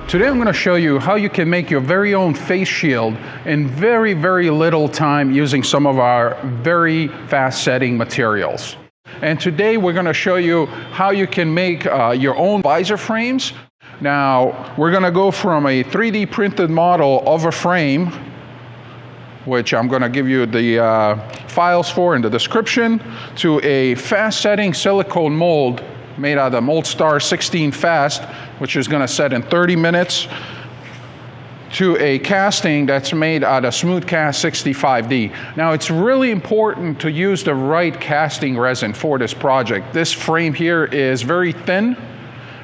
Today I'm going to show you how you can make your very own face shield in very, very little time using some of our very fast setting materials. And today we're going to show you how you can make your own visor frames. Now we're going to go from a 3D printed model of a frame, which I'm going to give you the files for in the description, to a fast setting silicone mold made out of MoldStar 16 Fast, which is going to set in 30 minutes, to a casting that's made out of Smoothcast 65D. Now it's really important to use the right casting resin for this project. This frame here is very thin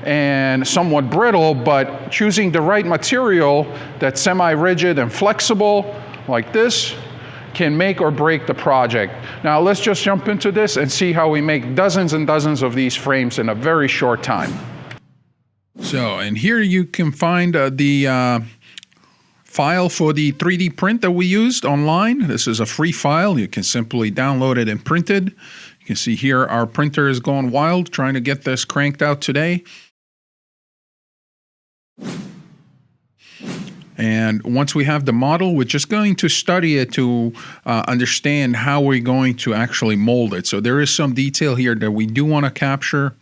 and somewhat brittle, but choosing the right material that's semi-rigid and flexible like this can make or break the project. Now let's just jump into this and see how we make dozens and dozens of these frames in a very short time. So, and here you can find the file for the 3D print that we used online. This is a free file. You can simply download it and print it. You can see here our printer is going wild trying to get this cranked out today. And once we have the model, we're just going to study it to understand how we're going to actually mold it. So there is some detail here that we do want to capture,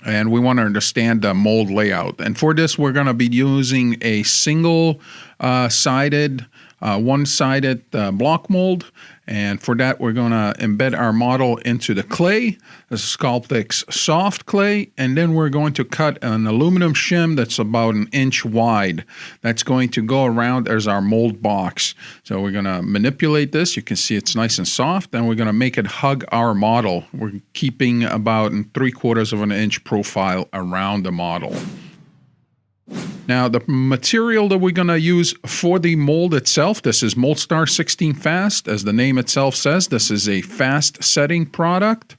and we want to understand the mold layout. And for this, we're going to be using a single-sided, one-sided block mold. And for that, we're going to embed our model into the clay, the Sculptix soft clay, and then we're going to cut an aluminum shim that's about 1 inch wide. That's going to go around as our mold box. So we're going to manipulate this. You can see it's nice and soft, and we're going to make it hug our model. We're keeping about 3/4 of an inch profile around the model. Now, the material that we're going to use for the mold itself, this is MoldStar 16 Fast. As the name itself says, this is a fast setting product.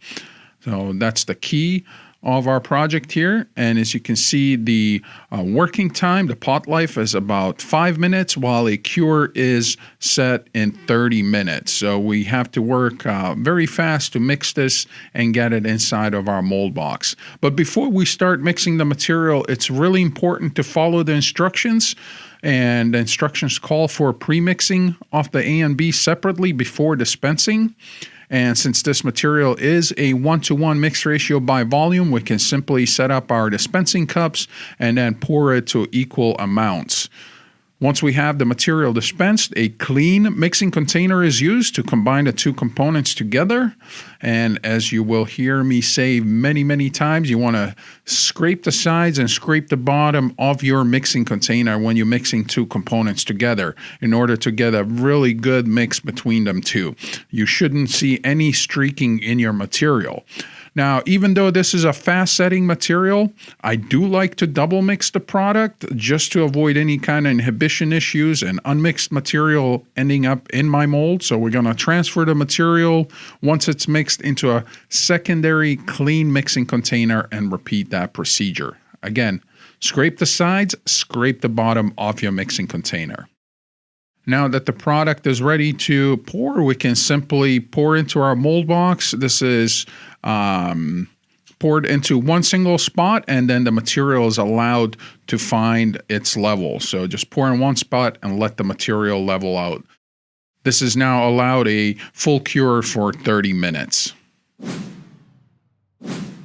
So that's the key of our project here. And as you can see, the working time, the pot life is about 5 minutes, while a cure is set in 30 minutes. So we have to work very fast to mix this and get it inside of our mold box. But before we start mixing the material, it's really important to follow the instructions. And the instructions call for pre-mixing of the A and B separately before dispensing. And since this material is a 1-to-1 mix ratio by volume, we can simply set up our dispensing cups and then pour it to equal amounts. Once we have the material dispensed, a clean mixing container is used to combine the two components together. And as you will hear me say many, many times, you want to scrape the sides and scrape the bottom of your mixing container when you're mixing two components together in order to get a really good mix between them two. You shouldn't see any streaking in your material. Now, even though this is a fast setting material, I do like to double mix the product just to avoid any kind of inhibition issues and unmixed material ending up in my mold. So we're going to transfer the material once it's mixed into a secondary clean mixing container and repeat that procedure. Again, scrape the sides, scrape the bottom of your mixing container. Now that the product is ready to pour, we can simply pour into our mold box. This is poured into one single spot, and then the material is allowed to find its level. So just pour in one spot and let the material level out. This is now allowed a full cure for 30 minutes.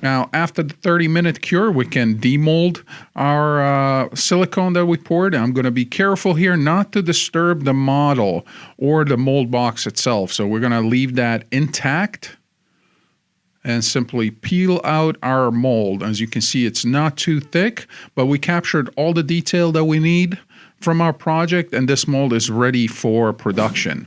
Now, after the 30-minute cure, we can demold our silicone that we poured. I'm going to be careful here not to disturb the model or the mold box itself. So we're going to leave that intact and simply peel out our mold. As you can see, it's not too thick, but we captured all the detail that we need from our project, and this mold is ready for production.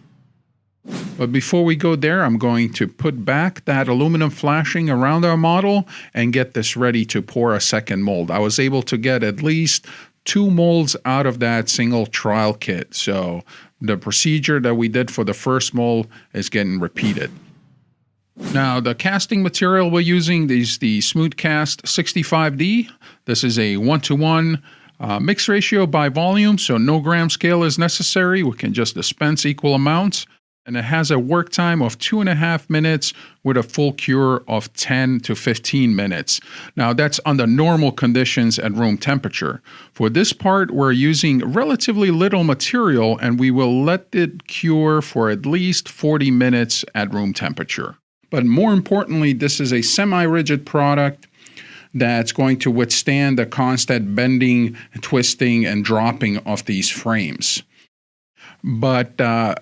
But before we go there, I'm going to put back that aluminum flashing around our model and get this ready to pour a second mold. I was able to get at least 2 molds out of that single trial kit. So the procedure that we did for the first mold is getting repeated. Now, the casting material we're using is the Smoothcast 65D. This is a 1-to-1 mix ratio by volume, so no gram scale is necessary. We can just dispense equal amounts. And it has a work time of 2.5 minutes with a full cure of 10 to 15 minutes. Now, that's under normal conditions at room temperature. For this part, we're using relatively little material, and we will let it cure for at least 40 minutes at room temperature. But more importantly, this is a semi-rigid product that's going to withstand the constant bending, twisting, and dropping of these frames. But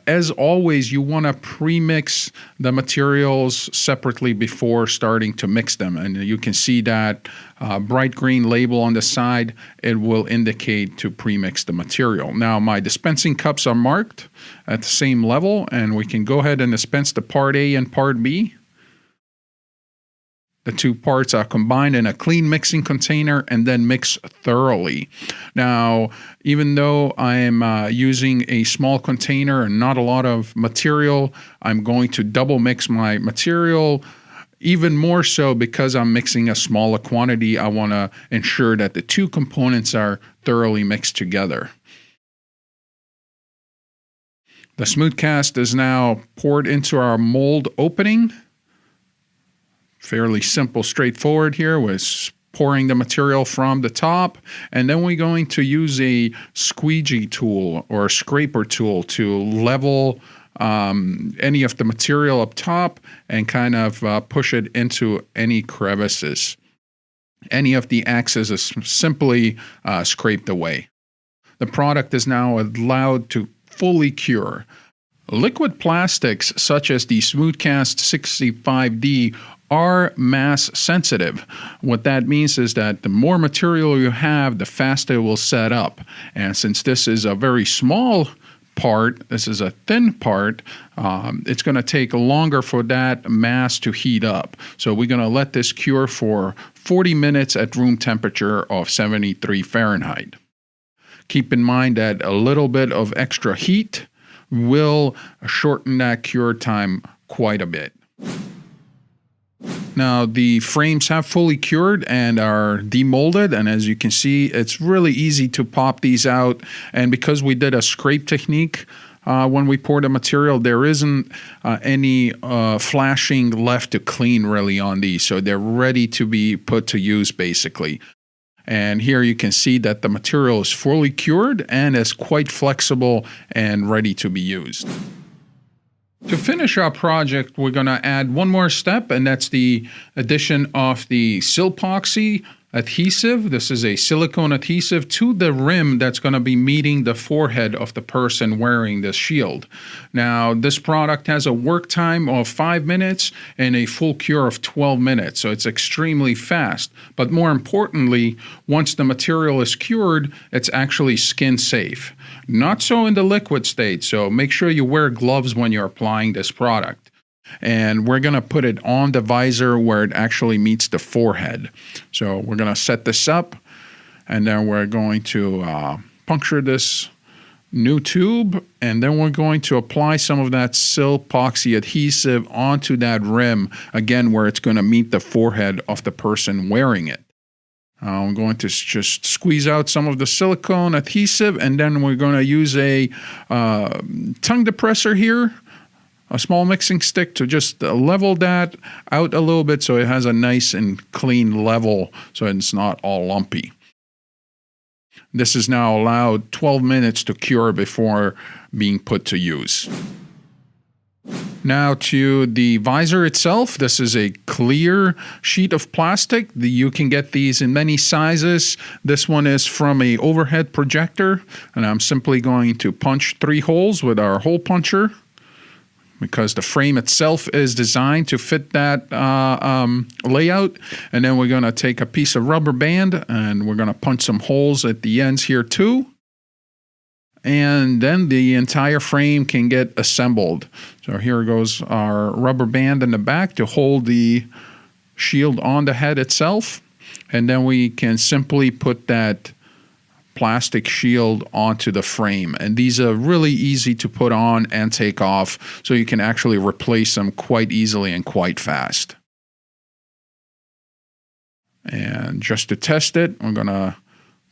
as always, you want to pre-mix the materials separately before starting to mix them. And you can see that bright green label on the side. It will indicate to pre-mix the material. Now, my dispensing cups are marked at the same level, and we can go ahead and dispense the part A and part B. The two parts are combined in a clean mixing container and then mix thoroughly. Now, even though I'm using a small container and not a lot of material, I'm going to double mix my material. Even more so because I'm mixing a smaller quantity, I want to ensure that the two components are thoroughly mixed together. The smooth cast is now poured into our mold opening. Fairly simple, straightforward here with pouring the material from the top. And then we're going to use a squeegee tool or a scraper tool to level any of the material up top and kind of push it into any crevices. Any of the excess is simply scraped away. The product is now allowed to fully cure. Liquid plastics such as the Smoothcast 65D are mass sensitive. What that means is that the more material you have, the faster it will set up. And since this is a very small part, this is a thin part, it's going to take longer for that mass to heat up. So we're going to let this cure for 40 minutes at room temperature of 73 Fahrenheit. Keep in mind that a little bit of extra heat will shorten that cure time quite a bit. Now, the frames have fully cured and are demolded, and as you can see, it's really easy to pop these out. And because we did a scrape technique when we poured the material, there isn't any flashing left to clean really on these, so they're ready to be put to use basically. And here you can see that the material is fully cured and is quite flexible and ready to be used. To finish our project, we're going to add one more step, and that's the addition of the Silpoxy adhesive. This is a silicone adhesive to the rim that's going to be meeting the forehead of the person wearing the shield. Now, this product has a work time of 5 minutes and a full cure of 12 minutes, so it's extremely fast. But more importantly, once the material is cured, it's actually skin safe. Not so in the liquid state, so make sure you wear gloves when you're applying this product. And we're going to put it on the visor where it actually meets the forehead. So we're going to set this up, and then we're going to puncture this new tube, and then we're going to apply some of that Silpoxy adhesive onto that rim, again, where it's going to meet the forehead of the person wearing it. I'm going to just squeeze out some of the silicone adhesive, and then we're going to use a tongue depressor here, a small mixing stick, to just level that out a little bit so it has a nice and clean level so it's not all lumpy. This is now allowed 12 minutes to cure before being put to use. Now to the visor itself. This is a clear sheet of plastic. You can get these in many sizes. This one is from an overhead projector, and I'm simply going to punch 3 holes with our hole puncher, because the frame itself is designed to fit that layout. And then we're going to take a piece of rubber band and we're going to punch some holes at the ends here too. And then the entire frame can get assembled. So here goes our rubber band in the back to hold the shield on the head itself. And then we can simply put that plastic shield onto the frame, and these are really easy to put on and take off, so you can actually replace them quite easily and quite fast. And just to test it, I'm going to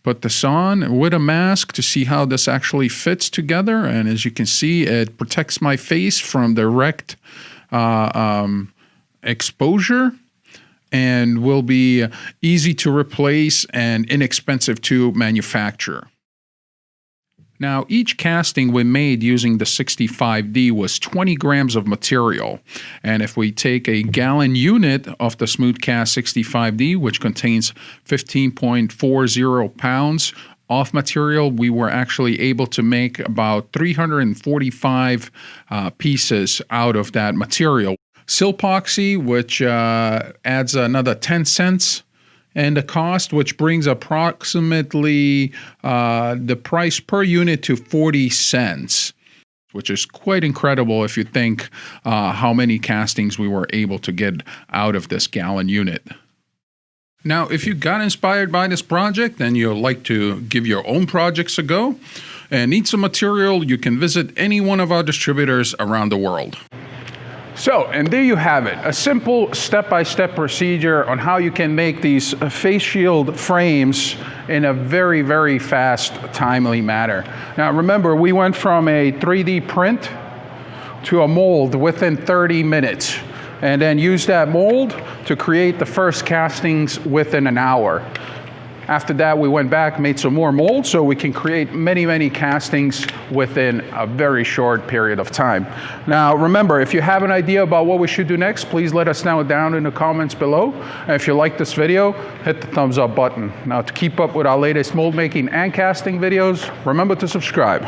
put this on with a mask to see how this actually fits together. And as you can see, it protects my face from direct exposure and will be easy to replace and inexpensive to manufacture. Now, each casting we made using the 65D was 20 grams of material. And if we take a gallon unit of the Smoothcast 65D, which contains 15.40 pounds of material, we were actually able to make about 345 pieces out of that material. Silpoxy, which adds another 10 cents and the cost, which brings approximately the price per unit to 40 cents, which is quite incredible if you think how many castings we were able to get out of this gallon unit. Now, if you got inspired by this project and you'd like to give your own projects a go and need some material, you can visit any one of our distributors around the world. So, and there you have it, a simple step-by-step procedure on how you can make these face shield frames in a very, very fast, timely manner. Now remember, we went from a 3D print to a mold within 30 minutes, and then used that mold to create the first castings within an hour. After that, we went back, made some more molds so we can create many, many castings within a very short period of time. Now, remember, if you have an idea about what we should do next, please let us know down in the comments below. And if you like this video, hit the thumbs up button. Now, to keep up with our latest mold making and casting videos, remember to subscribe.